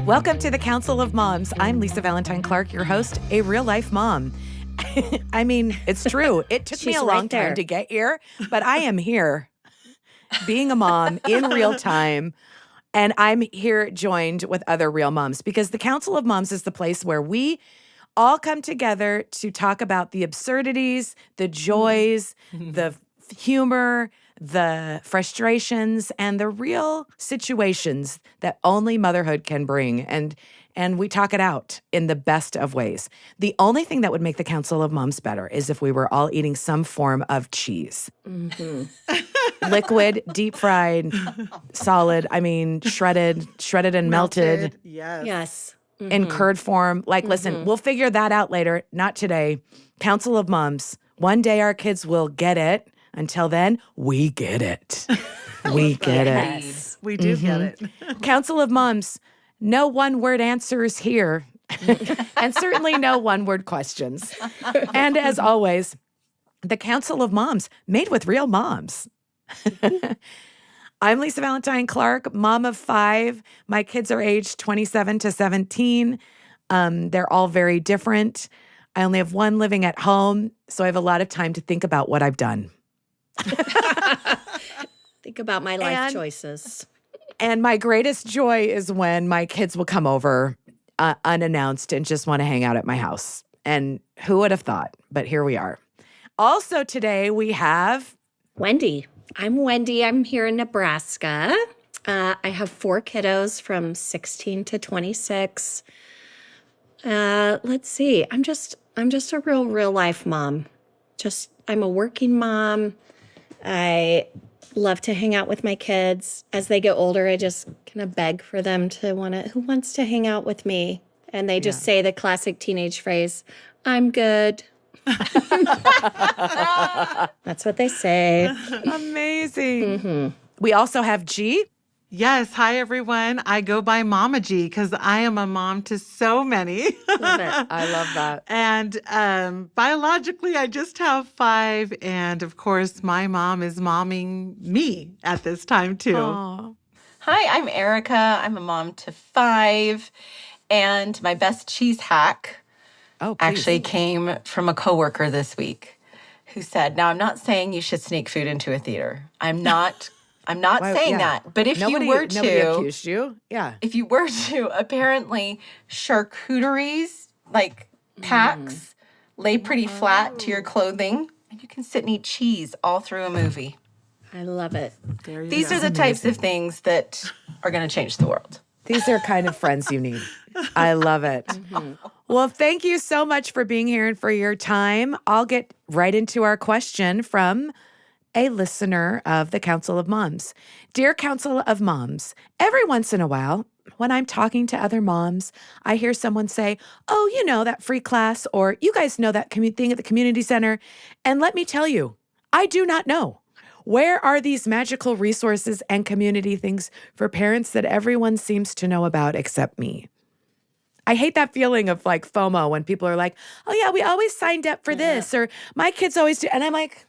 Welcome to the Council of Moms. I'm Lisa Valentine Clark, your host, a real-life mom. I mean, it's true. It took me a long time to get here, but I am here being a mom in real time. And I'm here joined with other real moms because the Council of Moms is the place where we all come together to talk about the absurdities, the joys, the humor, the frustrations, and the real situations that only motherhood can bring. And we talk it out in the best of ways. The only thing that would make the Council of Moms better is if we were all eating some form of cheese. Liquid, deep fried, solid, shredded and melted. Yes. In curd form. Listen, we'll figure that out later. Not today. Council of Moms. One day our kids will get it. Until then, we get it. We get it. We do get it. Council of Moms. No one-word answers here. And certainly no one-word questions. And as always, the Council of Moms, made with real moms. I'm Lisa Valentine Clark, mom of 5. My kids are aged 27 to 17. They're all very different. I only have one living at home, so I have a lot of time to think about what I've done. Think about my life choices. And my greatest joy is when my kids will come over unannounced and just want to hang out at my house. And who would have thought? But here we are. Also today we have Wendy. I'm Wendy. I'm here in Nebraska. I have 4 kiddos from 16 to 26. Let's see. I'm just a real life mom. I'm a working mom. I love to hang out with my kids. As they get older, I just kind of beg for them to who wants to hang out with me? And they just say the classic teenage phrase, I'm good. That's what they say. Amazing. We also have G. Yes. Hi, everyone. I go by Mama G because I am a mom to so many. Love it. I love that. And biologically, I just have 5. And of course, my mom is momming me at this time, too. Aww. Hi, I'm Erika. I'm a mom to 5. And my best cheese hack actually came from a coworker this week who said, now, I'm not saying you should sneak food into a theater. I'm not saying that. But if nobody accused you. Yeah. If you were to, apparently charcuteries, like packs, lay pretty flat to your clothing, and you can sit and eat cheese all through a movie. I love it. These are the types of things that are going to change the world. These are kind of friends you need. I love it. Well, thank you so much for being here and for your time. I'll get right into our question from a listener of the Council of Moms. Dear Council of Moms, every once in a while, when I'm talking to other moms, I hear someone say, oh, you know, that free class, or you guys know that thing at the community center. And let me tell you, I do not know. Where are these magical resources and community things for parents that everyone seems to know about except me? I hate that feeling of like FOMO when people are like, oh yeah, we always signed up for this, or my kids always do. And I'm like,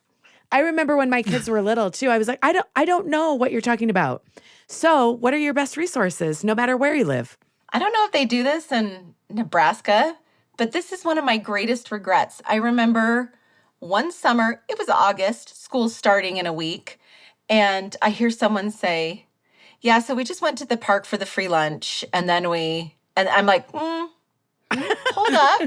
I remember when my kids were little too, I was like, I don't know what you're talking about. So what are your best resources, no matter where you live? I don't know if they do this in Nebraska, but this is one of my greatest regrets. I remember one summer, it was August, school's starting in a week, and I hear someone say, yeah, so we just went to the park for the free lunch, and I'm like, hold up,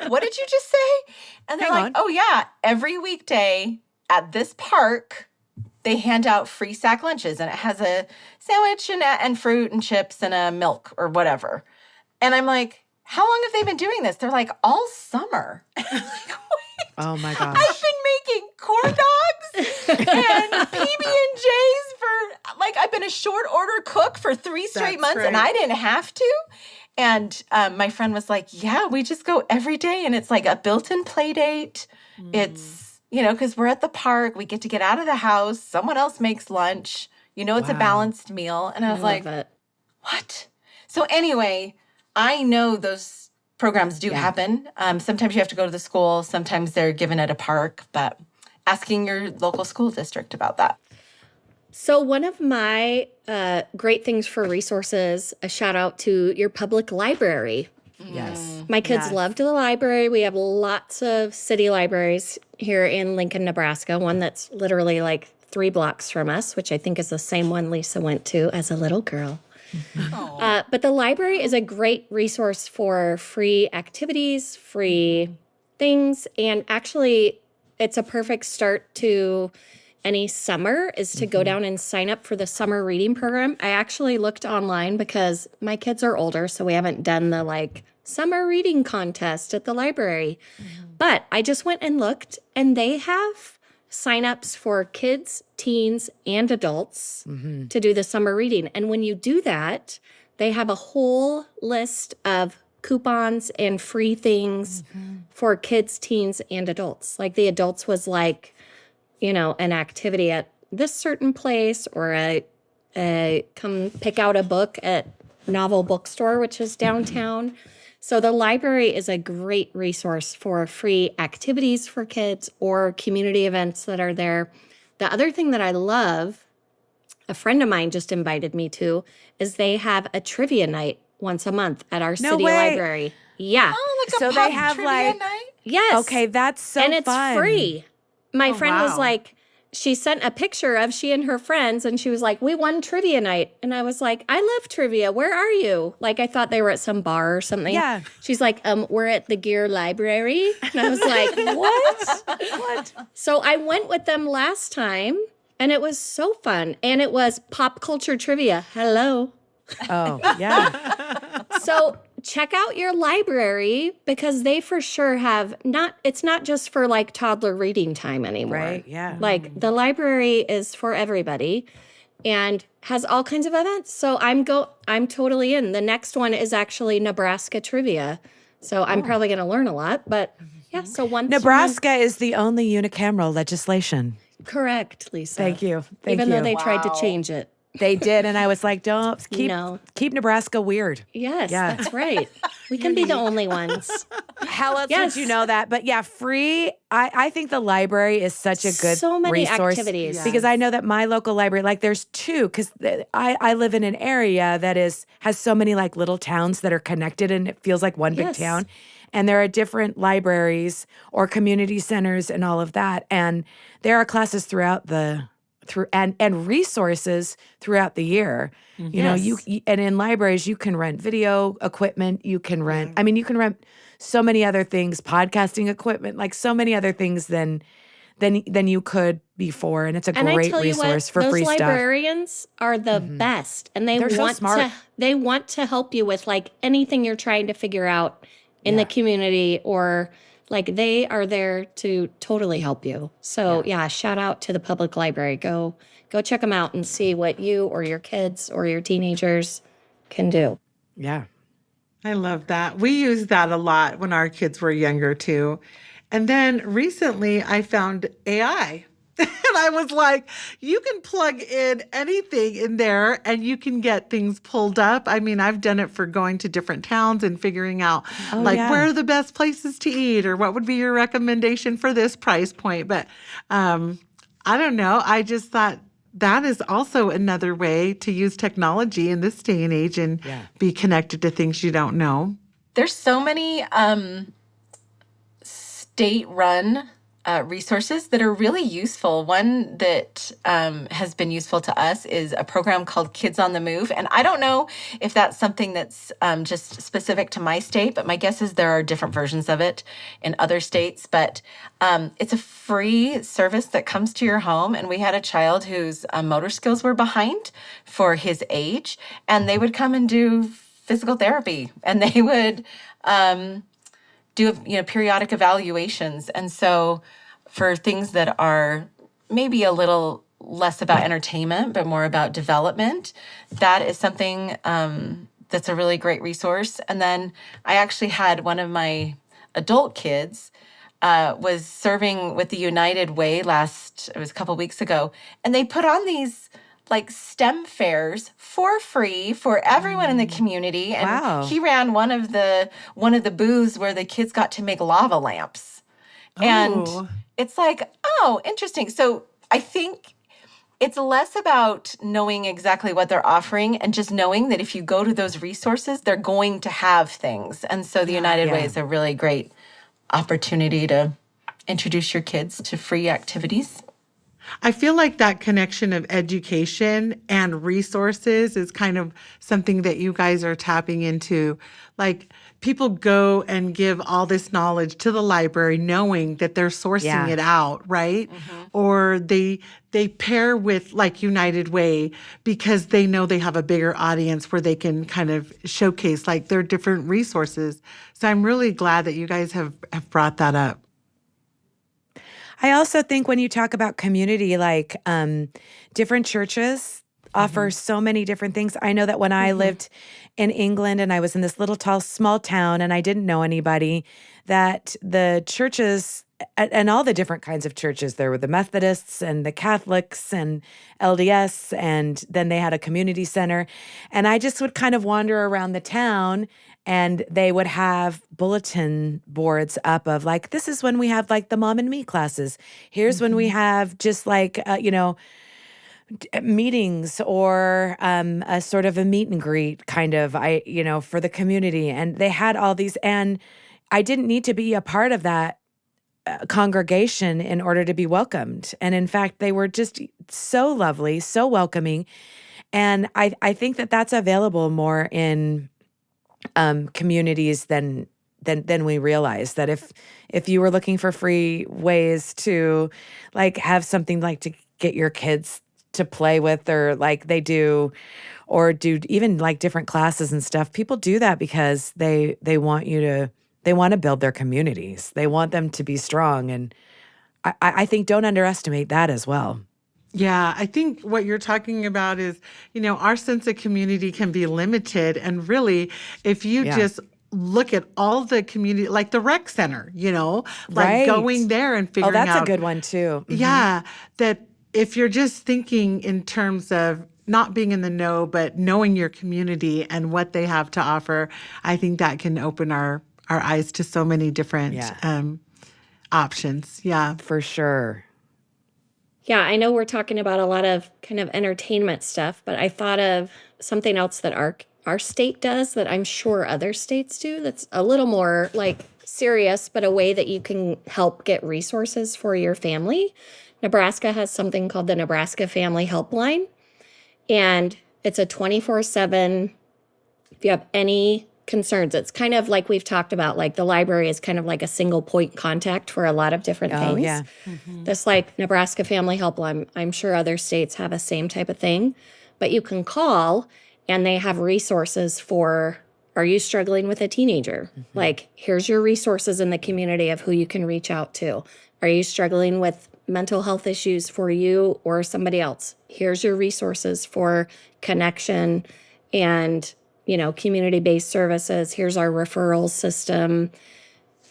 what did you just say? And they're like, oh yeah, every weekday at this park, they hand out free sack lunches, and it has a sandwich and fruit and chips and a milk or whatever. And I'm like, how long have they been doing this? They're like, all summer. And I'm like, wait. Oh my gosh. I've been making corn dogs and PB&Js for, I've been a short order cook for 3 straight months, and I didn't have to. And my friend was like, yeah, we just go every day, and it's like a built-in play date. It's, because we're at the park, we get out of the house, someone else makes lunch, it's a balanced meal. And I was like, what? So anyway, I know those programs do happen. Sometimes you have to go to the school. Sometimes they're given at a park, but asking your local school district about that. So one of my great things for resources, a shout out to your public library. Yes. My kids Yes. loved the library. We have lots of city libraries here in Lincoln, Nebraska, one that's literally like 3 blocks from us, which I think is the same one Lisa went to as a little girl. But the library is a great resource for free activities, free things, and actually it's a perfect start to any summer is to go down and sign up for the summer reading program. I actually looked online because my kids are older, so we haven't done the like summer reading contest at the library. But I just went and looked, and they have signups for kids, teens, and adults to do the summer reading. And when you do that, they have a whole list of coupons and free things for kids, teens, and adults. Like the adults was like, you know, an activity at this certain place, or a come pick out a book at Novel Bookstore, which is downtown. So the library is a great resource for free activities for kids or community events that are there. The other thing that I love, a friend of mine just invited me to, is they have a trivia night once a month at our No city way. library. Yeah. Oh, like So a they pub have, trivia like- night? Yes. Okay, that's so and it's fun. free. My friend was wow. like, she sent a picture of she and her friends, and she was like, we won trivia night. And I was like, I love trivia. Where are you? Like, I thought they were at some bar or something. Yeah. She's like, we're at the Gear Library. And I was like, what? What? So I went with them last time, and it was so fun. And it was pop culture trivia. Hello. Oh, yeah. So check out your library, because they for sure have it's not just for like toddler reading time anymore. Right, yeah. Like the library is for everybody and has all kinds of events. So I'm totally in. The next one is actually Nebraska trivia. So I'm probably going to learn a lot, but yeah, so once Nebraska is the only unicameral legislation. correct, Lisa. Thank you. Thank Even you. though they tried to Wow. change it. They did, and I was like, don't No. keep Nebraska weird. Yes, Yeah. that's right. We can be the only ones. How else Yes. would you know that? But yeah, free. I think the library is such a good So many resource activities. because I know that my local library, like there's 2, because I live in an area that has so many like little towns that are connected, and it feels like one big Yes. town. And there are different libraries or community centers and all of that. And there are classes throughout and resources throughout the year. You know, you and in libraries you can rent video equipment, you can rent you can rent so many other things, podcasting equipment, like so many other things than you could before, and it's a And I great tell you resource what, for those free stuff. librarians are the best, and They're so smart. they want to help you with like anything you're trying to figure out in the community, or like they are there to totally help you. So yeah, shout out to the public library. Go check them out and see what you or your kids or your teenagers can do. Yeah. I love that. We used that a lot when our kids were younger too. And then recently I found AI. And I was like, you can plug in anything in there and you can get things pulled up. I mean, I've done it for going to different towns and figuring out yeah. where are the best places to eat, or what would be your recommendation for this price point. But I don't know. I just thought that is also another way to use technology in this day and age and be connected to things you don't know. There's so many state-run resources that are really useful. One that has been useful to us is a program called Kids on the Move. And I don't know if that's something that's just specific to my state, but my guess is there are different versions of it in other states. But it's a free service that comes to your home. And we had a child whose motor skills were behind for his age, and they would come and do physical therapy, and they would do periodic evaluations. And so for things that are maybe a little less about entertainment but more about development, that is something that's a really great resource. And then I actually had one of my adult kids was serving with the United Way it was a couple weeks ago, and they put on these like STEM fairs for free for everyone in the community. And Wow. he ran one of the booths where the kids got to make lava lamps. And Oh. it's like, oh, interesting. So I think It's less about knowing exactly what they're offering and just knowing that if you go to those resources, they're going to have things. And so the United Way is a really great opportunity to introduce your kids to free activities. I feel like that connection of education and resources is kind of something that you guys are tapping into. Like people go and give all this knowledge to the library knowing that they're sourcing it out, right? Or they pair with like United Way because they know they have a bigger audience where they can kind of showcase like their different resources. So I'm really glad that you guys have brought that up. I also think when you talk about community, like different churches offer so many different things. I know that when I lived in England and I was in this little small town and I didn't know anybody, that the churches and all the different kinds of churches, there were the Methodists and the Catholics and LDS, and then they had a community center. And I just would kind of wander around the town and they would have bulletin boards up of like, this is when we have like the Mom and Me classes. Here's when we have just like, meetings or a sort of a meet and greet kind of, for the community. And they had all these, and I didn't need to be a part of that congregation in order to be welcomed. And in fact, they were just so lovely, so welcoming. And I think that that's available more in communities than we realize. That if you were looking for free ways to like have something like to get your kids to play with, or like they do, or do even like different classes and stuff, people do that because they want to build their communities. They want them to be strong. And I think don't underestimate that as well. Yeah, I think what you're talking about is, our sense of community can be limited. And really, if you just look at all the community, like the rec center, like going there and figuring out. Oh, that's a good one too. Yeah, that if you're just thinking in terms of not being in the know, but knowing your community and what they have to offer, I think that can open our eyes to so many different options. Yeah. For sure. Yeah, I know we're talking about a lot of kind of entertainment stuff, but I thought of something else that our state does that I'm sure other states do that's a little more like serious, but a way that you can help get resources for your family. Nebraska has something called the Nebraska Family Helpline, and it's a 24/7. If you have any concerns, it's kind of like we've talked about, like the library is kind of like a single point contact for a lot of different things. Yeah. This like Nebraska Family Helpline, I'm sure other states have a same type of thing, but you can call and they have resources for, are you struggling with a teenager? Like, here's your resources in the community of who you can reach out to. Are you struggling with mental health issues for you or somebody else? Here's your resources for connection and, community-based services. Here's our referral system,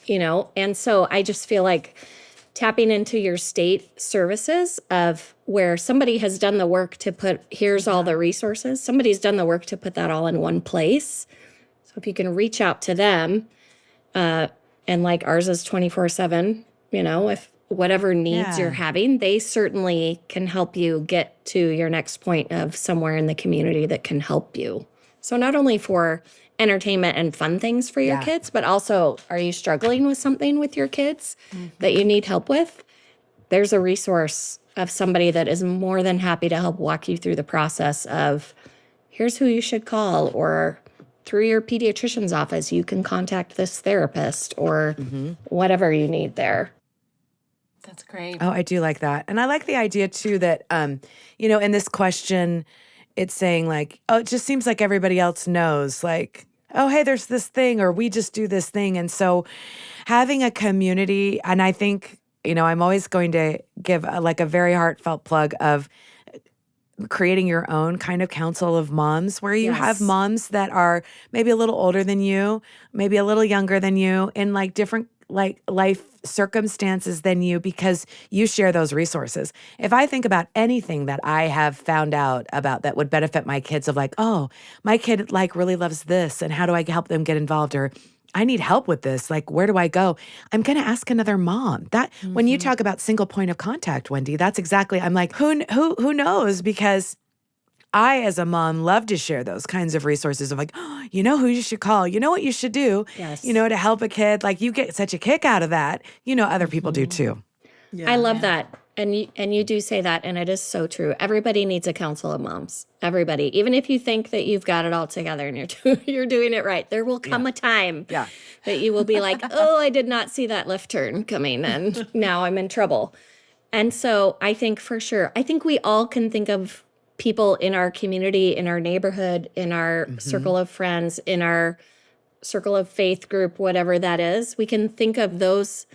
And so I just feel like tapping into your state services of where somebody has done the work to put, here's all the resources. Somebody's done the work to put that all in one place. So if you can reach out to them, and like ours is 24/7, if whatever needs you're having, they certainly can help you get to your next point of somewhere in the community that can help you. So not only for entertainment and fun things for your kids, but also, are you struggling with something with your kids that you need help with? There's a resource of somebody that is more than happy to help walk you through the process of, here's who you should call, or through your pediatrician's office, you can contact this therapist, or whatever you need there. That's great. Oh, I do like that. And I like the idea too that, in this question, it's saying like, oh, it just seems like everybody else knows, like, oh, hey, there's this thing, or we just do this thing. And so having a community, and I think, I'm always going to give a very heartfelt plug of creating your own kind of council of moms, where you have moms that are maybe a little older than you, maybe a little younger than you, in like different life circumstances than you because you share those resources. If I think about anything that I have found out about that would benefit my kids of like, oh, my kid like really loves this and how do I help them get involved, or I need help with this, like where do I go? I'm going to ask another mom. That when you talk about single point of contact, Wendy, that's exactly, I'm like, who knows? Because I, as a mom, love to share those kinds of resources of like, oh, you know who you should call, you know what you should do, Yes. to help a kid. Like you get such a kick out of that. Other people do too. Yeah. I love that. And you do say that, and it is so true. Everybody needs a council of moms. Everybody. Even if you think that you've got it all together and you're doing it right, there will come a time that you will be like, oh, I did not see that left turn coming, and now I'm in trouble. And so I think for sure, I think we all can think of people in our community, in our neighborhood, in our circle of friends, in our circle of faith group, whatever that is. We can think of those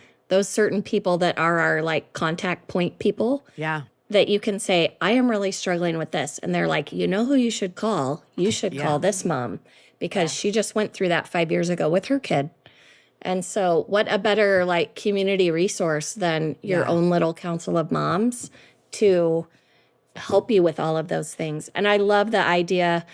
certain people that are our like contact point people. Yeah. That you can say, I am really struggling with this. And they're like, you know who you should call? You should call this mom because she just went through that 5 years ago with her kid. And so what a better like community resource than your own little council of moms to help you with all of those things. And I love the idea,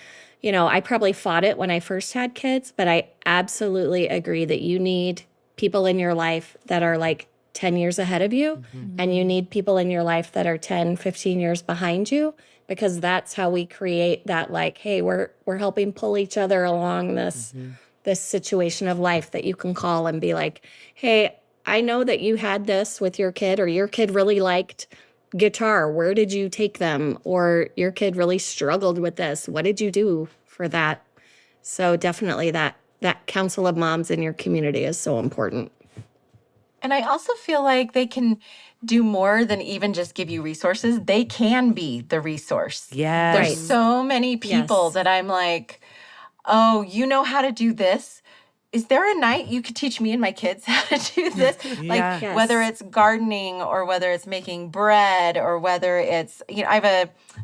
I probably fought it when I first had kids, but I absolutely agree that you need people in your life that are like 10 years ahead of you, and you need people in your life that are 10, 15 years behind you, because that's how we create that like, hey, we're helping pull each other along this situation of life that you can call and be like, hey, I know that you had this with your kid, or your kid really liked guitar. Where did you take them? Or your kid really struggled with this. What did you do for that? So definitely that council of moms in your community is so important. And I also feel like they can do more than even just give you resources. They can be the resource. Yes. There's so many people that I'm like, oh, you know how to do this? Is there a night you could teach me and my kids how to do this? Like whether it's gardening or whether it's making bread or whether it's,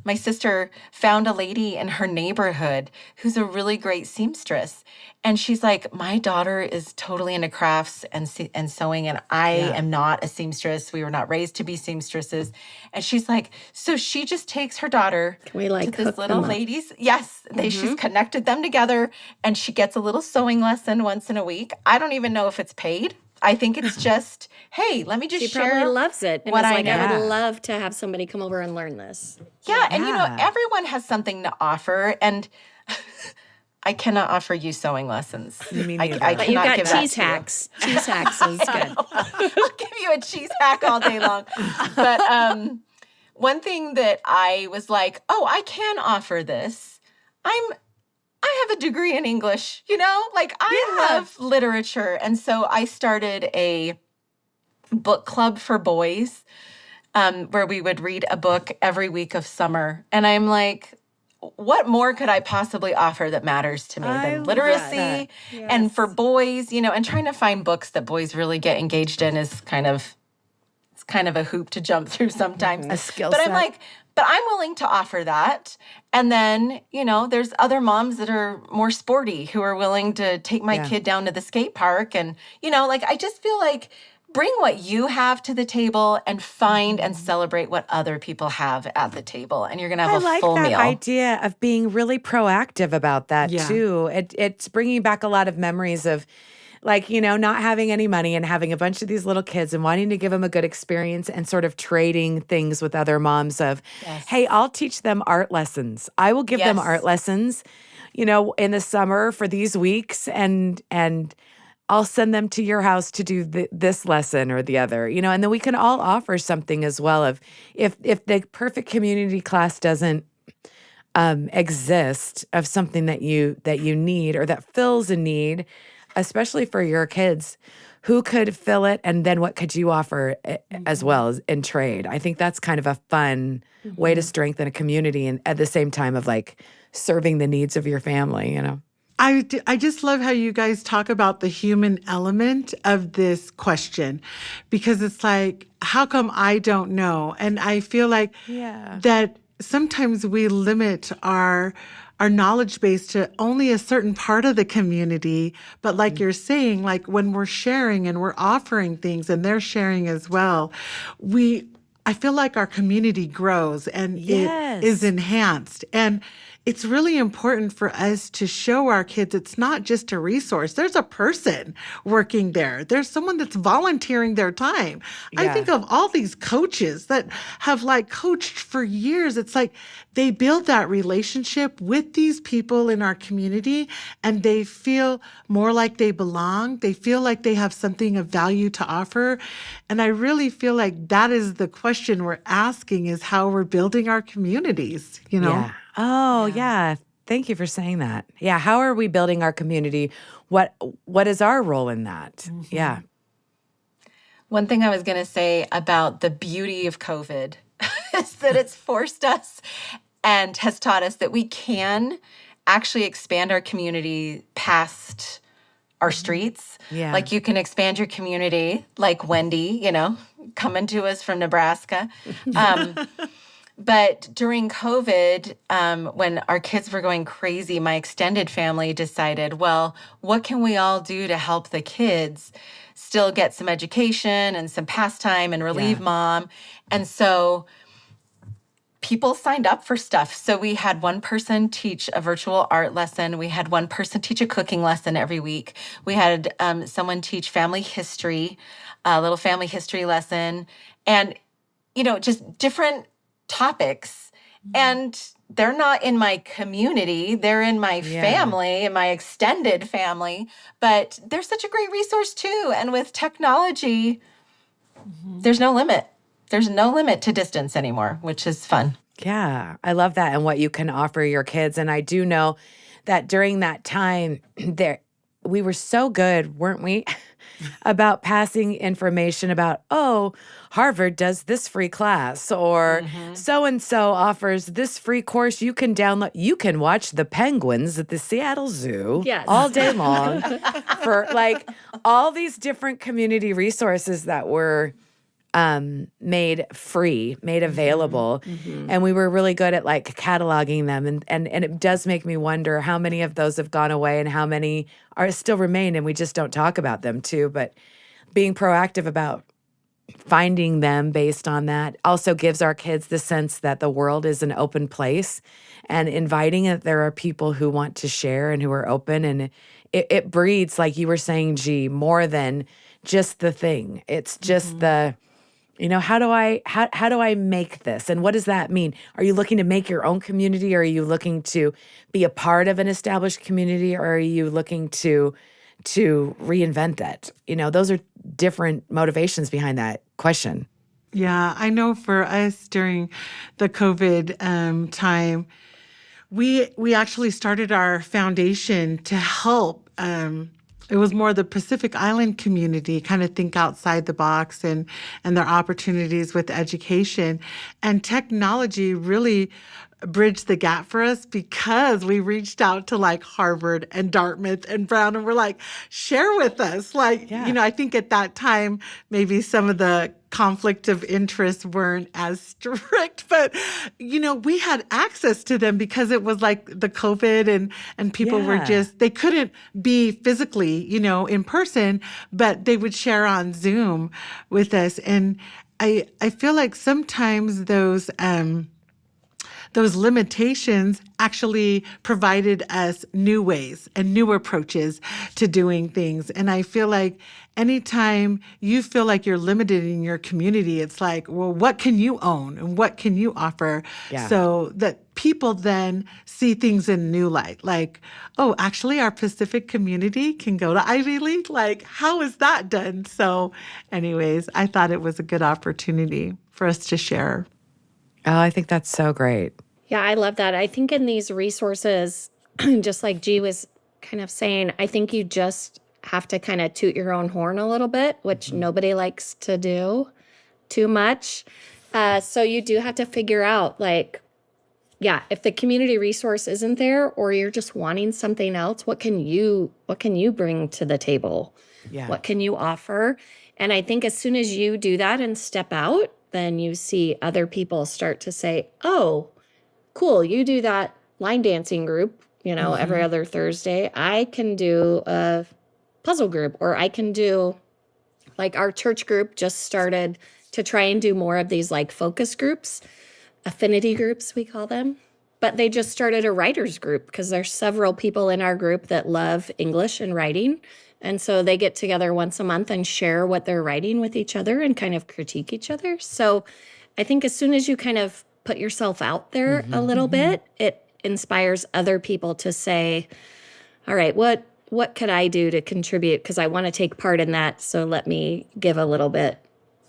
my sister found a lady in her neighborhood who's a really great seamstress. And she's like, my daughter is totally into crafts and sewing, and I am not a seamstress. We were not raised to be seamstresses. And she's like, so she just takes her daughter to this little lady's. Yes, she's connected them together, and she gets a little sewing lesson once in a week. I don't even know if it's paid. I think it's just, hey, let me just share. She probably loves it. And what it's I like, know. I would love to have somebody come over and learn this. Yeah, and everyone has something to offer, and I cannot offer you sewing lessons. I cannot but you got give cheese that to you. hacks. Cheese hacks is good. I'll give you a cheese hack all day long. But one thing that I was like, oh, I can offer this. I have a degree in English, like I love literature. And so I started a book club for boys where we would read a book every week of summer. And I'm like, what more could I possibly offer that matters to me than literacy? And for boys, and trying to find books that boys really get engaged in is kind of a hoop to jump through sometimes. A skill set. set. I'm like, but I'm willing to offer that. And then, there's other moms that are more sporty who are willing to take my kid down to the skate park. And, I just feel like bring what you have to the table and find and celebrate what other people have at the table. And you're going to have a full meal. I like that idea of being really proactive about that too. It's bringing back a lot of memories of not having any money and having a bunch of these little kids and wanting to give them a good experience and sort of trading things with other moms of, hey, I'll teach them art lessons. I will give them art lessons, in the summer for these weeks and I'll send them to your house to do this lesson or the other, and then we can all offer something as well of if the perfect community class doesn't exist of something that you need or that fills a need, especially for your kids, who could fill it? And then what could you offer as well as in trade? I think that's kind of a fun way to strengthen a community and at the same time of like serving the needs of your family, I just love how you guys talk about the human element of this question, because it's like, how come I don't know? And I feel like that sometimes we limit our our knowledge base to only a certain part of the community. But like you're saying, like when we're sharing and we're offering things and they're sharing as well, I feel like our community grows and it is enhanced. And it's really important for us to show our kids it's not just a resource. There's a person working there. There's someone that's volunteering their time. I think of all these coaches that have like coached for years. It's like they build that relationship with these people in our community and they feel more like they belong. They feel like they have something of value to offer. And I really feel like that is the question we're asking, is how we're building our communities, you know? Yeah. Oh, yeah. Thank you for saying that. Yeah. How are we building our community? What is our role in that? Yeah. One thing I was going to say about the beauty of COVID is that it's forced us and has taught us that we can actually expand our community past our streets. Yeah. Like you can expand your community, like Wendy, coming to us from Nebraska. But during COVID, when our kids were going crazy, my extended family decided, well, what can we all do to help the kids still get some education and some pastime and relieve mom? And so people signed up for stuff. So we had one person teach a virtual art lesson. We had one person teach a cooking lesson every week. We had someone teach family history, a little family history lesson, and, just different topics. And they're not in my community. They're in my family, in my extended family. But they're such a great resource too. And with technology, there's no limit. There's no limit to distance anymore, which is fun. Yeah, I love that and what you can offer your kids. And I do know that during that time, we were so good, weren't we, about passing information about, Harvard does this free class, or so-and-so offers this free course you can download. You can watch the penguins at the Seattle Zoo all day long for like all these different community resources that were made free, made available. And we were really good at like cataloging them. And it does make me wonder how many of those have gone away and how many are still remain and we just don't talk about them too. But being proactive about finding them based on that also gives our kids the sense that the world is an open place and inviting that there are people who want to share and who are open. And it breeds, like you were saying, G, more than just the thing. It's just the... how do I make this? And what does that mean? Are you looking to make your own community? Or are you looking to be a part of an established community? Or are you looking to reinvent that? Those are different motivations behind that question. Yeah, I know for us during the COVID time, we actually started our foundation to help. It was more the Pacific Island community, kind of think outside the box and their opportunities with education. And technology really bridged the gap for us because we reached out to like Harvard and Dartmouth and Brown and we're like, share with us. Like, I think at that time, maybe some of the conflict of interest weren't as strict, but, we had access to them because it was like the COVID and people were just, they couldn't be physically, in person, but they would share on Zoom with us. And I feel like sometimes those limitations actually provided us new ways and new approaches to doing things. And I feel like anytime you feel like you're limited in your community, it's like, well, what can you own and what can you offer? Yeah. So that people then see things in a new light. Like, oh, actually our Pacific community can go to Ivy League? Like, how is that done? So anyways, I thought it was a good opportunity for us to share. Oh, I think that's so great. Yeah, I love that. I think in these resources, just like G was kind of saying, I think you just have to kind of toot your own horn a little bit, which nobody likes to do too much. So you do have to figure out, like, if the community resource isn't there or you're just wanting something else, what can you bring to the table? Yeah. What can you offer? And I think as soon as you do that and step out, then you see other people start to say, oh, cool, you do that. line dancing group, every other Thursday. I can do a puzzle group, or I can do, like, our church group just started to try and do more of these like focus groups, affinity groups, we call them. But they just started a writers group because there's several people in our group that love English and writing. And so they get together once a month and share what they're writing with each other and kind of critique each other. So I think as soon as you kind of put yourself out there a little bit, it inspires other people to say, all right, what could I do to contribute? Because I want to take part in that. So let me give a little bit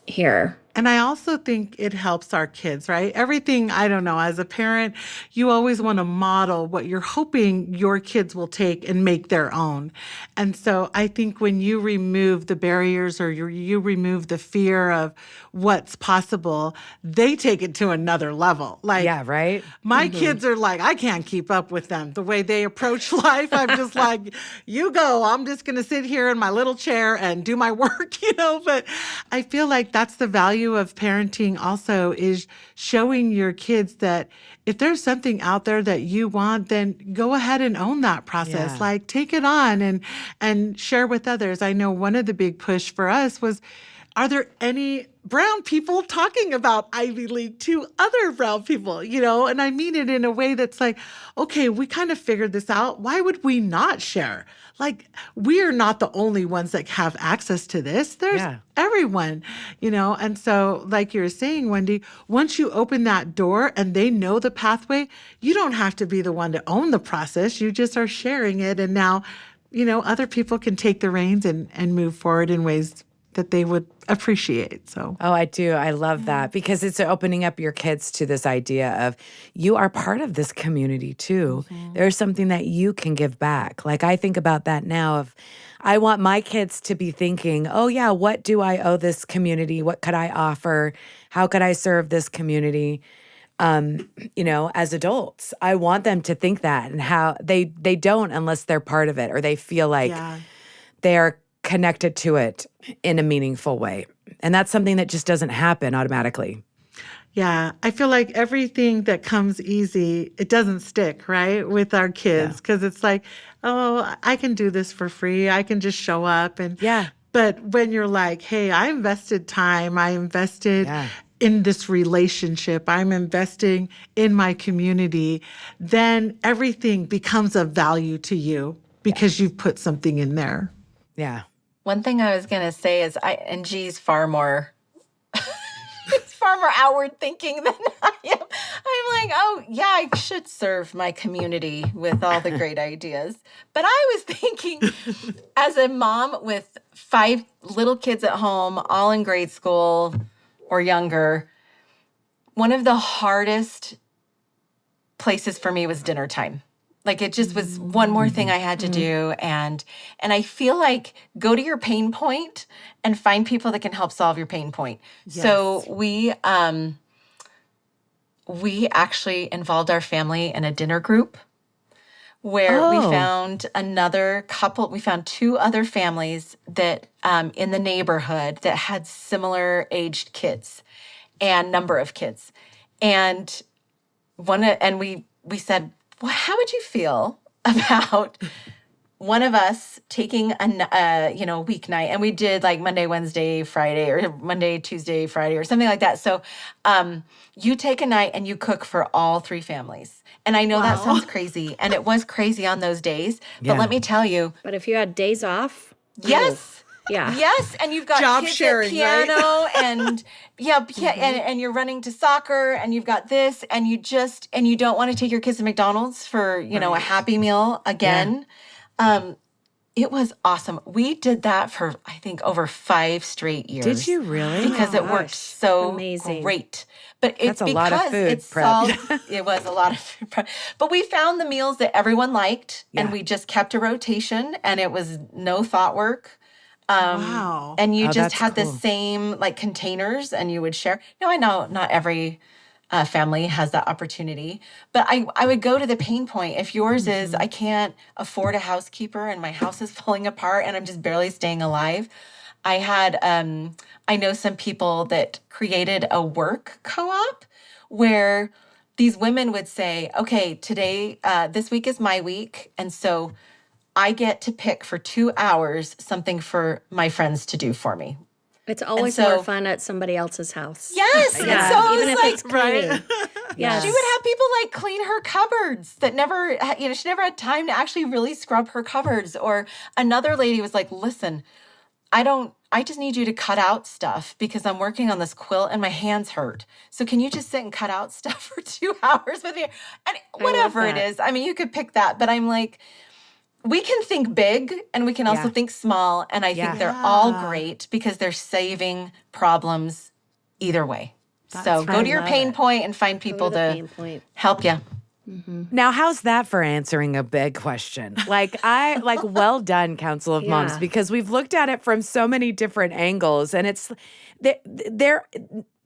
here. And I also think it helps our kids, right? Everything, I don't know, as a parent, you always want to model what you're hoping your kids will take and make their own. And so I think when you remove the barriers, or you remove the fear of what's possible, they take it to another level. Like, Yeah, right? my kids are like, I can't keep up with them. The way they approach life, I'm just like, you go. I'm just going to sit here in my little chair and do my work, But I feel like that's the value of parenting also, is showing your kids that if there's something out there that you want, then go ahead and own that process. Yeah. Like, take it on and share with others. I know one of the big push for us was, are there any brown people talking about Ivy League to other brown people, And I mean it in a way that's like, okay, we kind of figured this out. Why would we not share? Like, we are not the only ones that have access to this. There's everyone, And so, like you were saying, Wendy, once you open that door and they know the pathway, you don't have to be the one to own the process. You just are sharing it. And now, other people can take the reins and move forward in ways that they would appreciate. So, Oh, I do. I love that, because it's opening up your kids to this idea of, you are part of this community too. There's something that you can give back. Like, I think about that now of, I want my kids to be thinking, oh yeah, what do I owe this community? What could I offer? How could I serve this community? As adults, I want them to think that, and how they don't unless they're part of it, or they feel like they are connected to it in a meaningful way. And that's something that just doesn't happen automatically. Yeah, I feel like everything that comes easy, it doesn't stick, right, with our kids, because it's like, oh, I can do this for free. I can just show up. But when you're like, hey, I invested time, I invested in this relationship, I'm investing in my community, then everything becomes of value to you because you've put something in there. Yeah. One thing I was going to say is G's far more outward thinking than I am. I'm like, oh, yeah, I should serve my community with all the great ideas. But I was thinking, as a mom with 5 little kids at home, all in grade school or younger, one of the hardest places for me was dinner time. Like, it just was one more thing I had to do. And I feel like, go to your pain point and find people that can help solve your pain point. Yes. So we actually involved our family in a dinner group where we found another couple. We found 2 other families that in the neighborhood that had similar aged kids and number of kids. And we said, well, how would you feel about one of us taking a weeknight, and we did like Monday, Wednesday, Friday, or Monday, Tuesday, Friday, or something like that. So you take a night and you cook for all 3 families. And I know that sounds crazy, and it was crazy on those days, but let me tell you. But if you had days off. Yes. Yeah. Yes, and you've got job kids sharing, at piano, right? and and you're running to soccer, and you've got this, and you don't want to take your kids to McDonald's for a Happy Meal again. Yeah. It was awesome. We did that for, I think, over 5 straight years. Did you really? Because it worked so great. But it's a lot of food prep. It was a lot of food prep. But we found the meals that everyone liked, and we just kept a rotation, and it was no thought work. Wow. And you just had cool. the same like containers, and you would share. No, I know not every family has that opportunity, but I would go to the pain point. If yours is, I can't afford a housekeeper and my house is falling apart and I'm just barely staying alive. I had, I know some people that created a work co-op where these women would say, okay, today, this week is my week. And so I get to pick for 2 hours something for my friends to do for me. It's always so- more fun at somebody else's house. Yes. Yeah, And so even it if was like, it's cleaning. Yes. she would have people like clean her cupboards that never, she never had time to actually really scrub her cupboards. Or another lady was like, listen, I just need you to cut out stuff because I'm working on this quilt and my hands hurt. So can you just sit and cut out stuff for 2 hours with me? And whatever it that. is. I mean, you could pick that, but I'm like, we can think big and we can also think small. And I think they're all great because they're saving problems either way. So go to your pain point and find people Go to the to pain point. help you. Now, how's that for answering a big question? Well done, Council of Moms, Yeah. because we've looked at it from so many different angles, and it's there.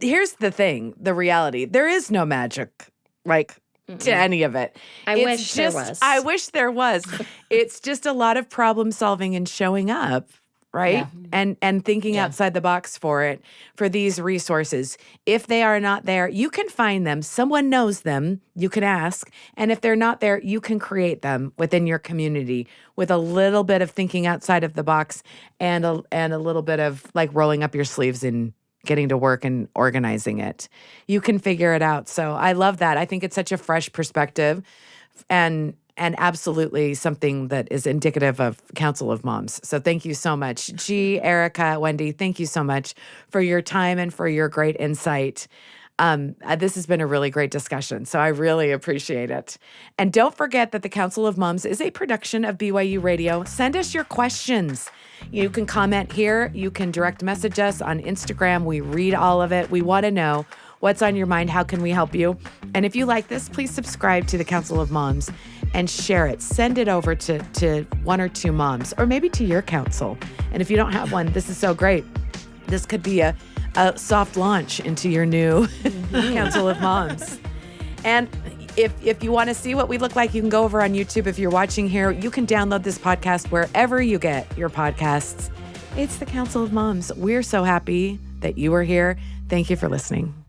Here's the thing: the reality. There is no magic, to any of it. I wish there was. I wish there was. It's just a lot of problem solving and showing up. Right. And thinking outside the box for these resources. If they are not there, you can find them. Someone knows them. You can ask. And if they're not there, you can create them within your community with a little bit of thinking outside of the box and a little bit of like rolling up your sleeves and getting to work and organizing it. You can figure it out. So I love that. I think it's such a fresh perspective and absolutely something that is indicative of Council of Moms. So thank you so much. Erika, Wendy, thank you so much for your time and for your great insight. This has been a really great discussion, so I really appreciate it. And don't forget that the Council of Moms is a production of BYU Radio. Send us your questions. You can comment here. You can direct message us on Instagram. We read all of it. We want to know what's on your mind. How can we help you? And if you like this, please subscribe to the Council of Moms and share it. Send it over to one or two moms, or maybe to your council. And if you don't have one, this is so great. This could be a soft launch into your new Council of Moms. And if you want to see what we look like, you can go over on YouTube. If you're watching here, you can download this podcast wherever you get your podcasts. It's the Council of Moms. We're so happy that you are here. Thank you for listening.